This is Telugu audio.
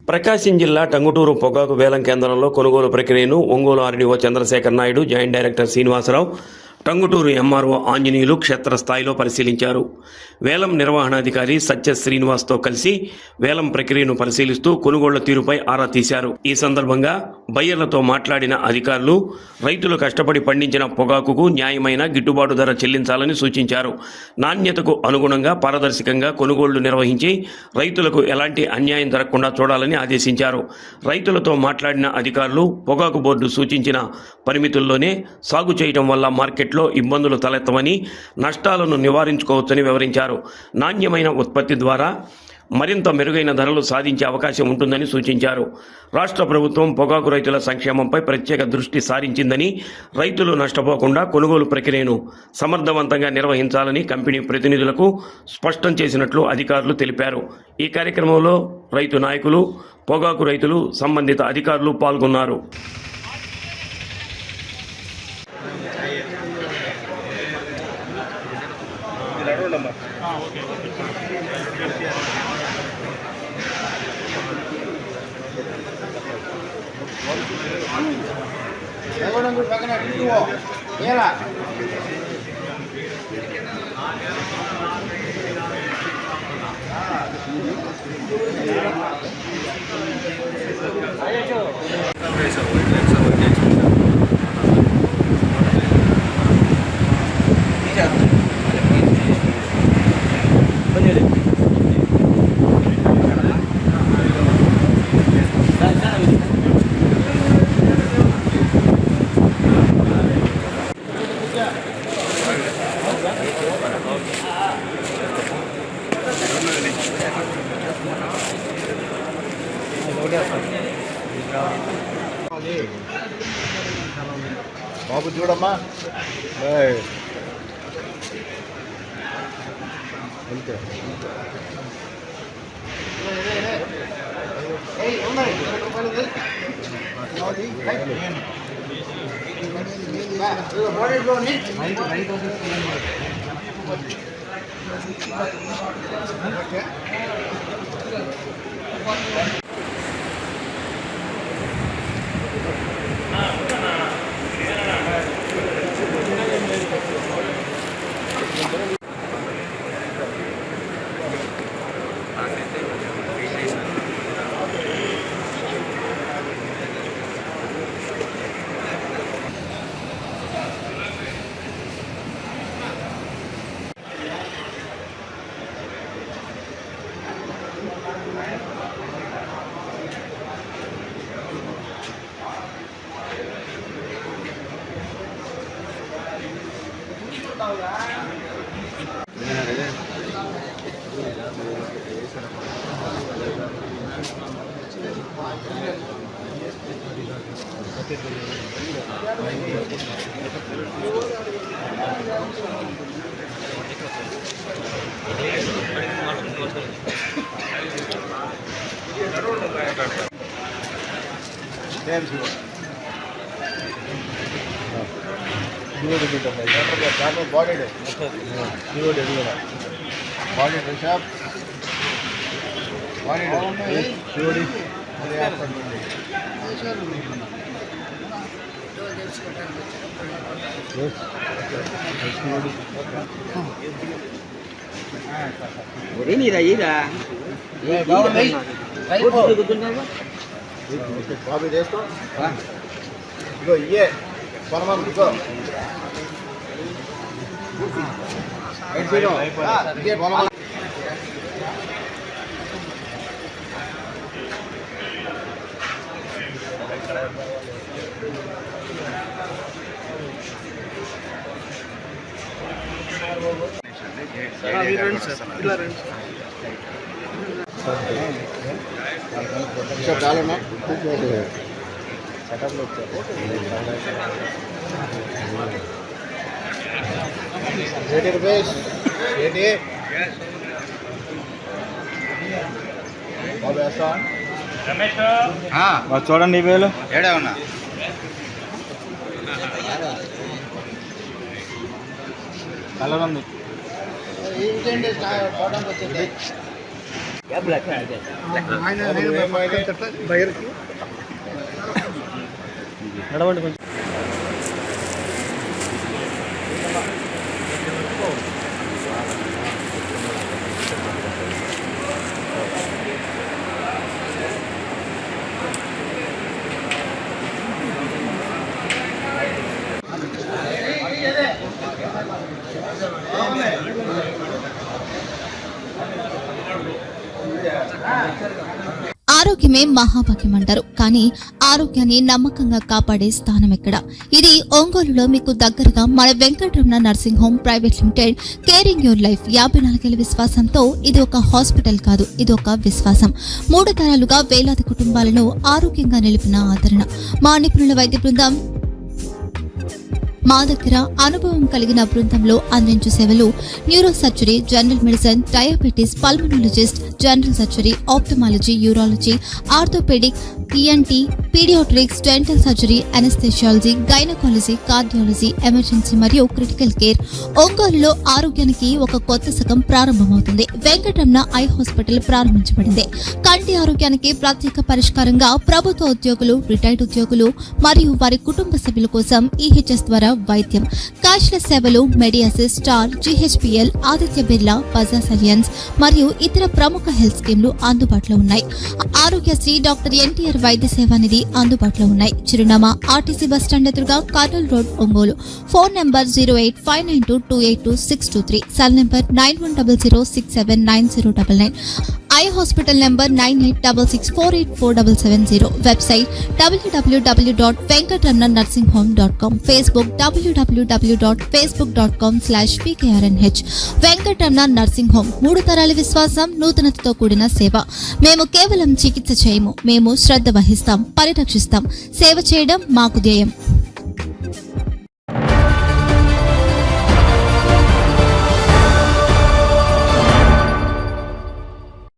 ప్రకాశం జిల్లా టంగుటూరు పొగాకు వేలం కేంద్రంలో కొనుగోలు ప్రక్రియను Ongole RDO Chandrasekhar Naidu, joint director Srinivasarao, Tanguturu MRO Anjaneyulu క్షేత్రస్థాయిలో పరిశీలించారు. వేలం నిర్వహణాధికారి సత్య శ్రీనివాస్తో కలిసి వేలం ప్రక్రియను పరిశీలిస్తూ కొనుగోళ్ల తీరుపై ఆరా తీశారు. ఈ సందర్భంగా బయ్యర్లతో మాట్లాడిన అధికారులు రైతులు కష్టపడి పండించిన పొగాకుకు న్యాయమైన గిట్టుబాటు ధర చెల్లించాలని సూచించారు. నాణ్యతకు అనుగుణంగా పారదర్శకంగా కొనుగోళ్లు నిర్వహించి రైతులకు ఎలాంటి అన్యాయం జరగకుండా చూడాలని ఆదేశించారు. రైతులతో మాట్లాడిన అధికారులు పొగాకు బోర్డు సూచించిన పరిమితుల్లోనే సాగు చేయడం వల్ల మార్కెట్లో ఇబ్బందులు తలెత్తవని, నష్టాలను నివారించుకోవచ్చని వివరించారు. నాణ్యమైన ఉత్పత్తి ద్వారా మరింత మెరుగైన ధరలు సాధించే అవకాశం ఉంటుందని సూచించారు. రాష్ట్ర ప్రభుత్వం పొగాకు రైతుల సంక్షేమంపై ప్రత్యేక దృష్టి సారించిందని, రైతులు నష్టపోకుండా కొనుగోలు ప్రక్రియను సమర్థవంతంగా నిర్వహించాలని కంపెనీ ప్రతినిధులకు స్పష్టం చేసినట్లు అధికారులు తెలిపారు. ఈ కార్యక్రమంలో రైతు నాయకులు, పొగాకు రైతులు, సంబంధిత అధికారులు పాల్గొన్నారు. బాబు చూడమ్మా, అంతే బాడీ షాప్ బాడీ బాబీ చేసుకో, ఇగో ఇయే పొలం ఇగో ఇదే పొలం. చాలన్నా సెటప్లో వచ్చారు. రూపీస్ చూడండి, వేలు ఏడే ఉన్నా కలర్ ఉంది. నడవండి కొంచెం. ఆరోగ్యమే మహాభాగ్యం అంటారు. కానీ ఆరోగ్యాన్ని నమ్మకంగా కాపాడే స్థానం ఎక్కడ? ఇది ఒంగోలులో మీకు దగ్గరగా మన Venkataramana nursing home private limited. Caring your life 54 ఏళ్ల విశ్వాసంతో ఇది ఒక హాస్పిటల్ కాదు, ఇది ఒక విశ్వాసం. 3 తరాలుగా వేలాది కుటుంబాలను ఆరోగ్యంగా నిలిపిన ఆదరణ. మా నిపుణుల వైద్య బృందం మా దగ్గర అనుభవం కలిగిన బృందంలో అందించే సేవలు neurosurgery, general medicine, diabetes, pulmonologist, general surgery, ophthalmology, urology, orthopaedic, ENT, paediatrics, dental surgery, anaesthesiology, gynaecology, cardiology, emergency మరియు క్రిటికల్ కేర్. ఒంగోలులో ఆరోగ్యానికి ఒక కొత్త శకం ప్రారంభమవుతుంది. వెంకటరమణ ఐ హాస్పిటల్ ప్రారంభించబడింది. కంటి ఆరోగ్యానికి ప్రత్యేక పరిష్కారంగా ప్రభుత్వ ఉద్యోగులు, రిటైర్డ్ ఉద్యోగులు మరియు వారి కుటుంబ సభ్యుల కోసం ఈహెచ్ఎస్ ద్వారా వైద్యం, క్యాష్లెస్ సేవలు, మెడియాసిస్, స్టార్, జీహెచ్పీఎల్, ఆదిత్య బిర్లా, బజాజ్ అలియన్స్ మరియు ఇతర ప్రముఖ హెల్త్ స్కీమ్లు అందుబాటులో ఉన్నాయి. ఆరోగ్యశ్రీ, డాక్టర్ ఎన్టీఆర్ వైద్య సేవా నిధి అందుబాటులో ఉన్నాయి. చిరునామా ఆర్టీసీ బస్టాండ్ ఎదురుగా, Kurnool road, Ongole. Phone number 08592282623, cell number 9100679099, eye hospital number 9866484770, website www.venkatramananursinghome.com, Facebook www.facebook.com/vkrnh. Venkataramana nursing home, 3 తరాల విశ్వాసం, నూతనతతో కూడిన సేవ. మేము కేవలం చికిత్స చేయము, మేము శ్రద్ధ వహిస్తాం, పరిరక్షిస్తాం. సేవ చేయడం మాకు ధ్యేయం.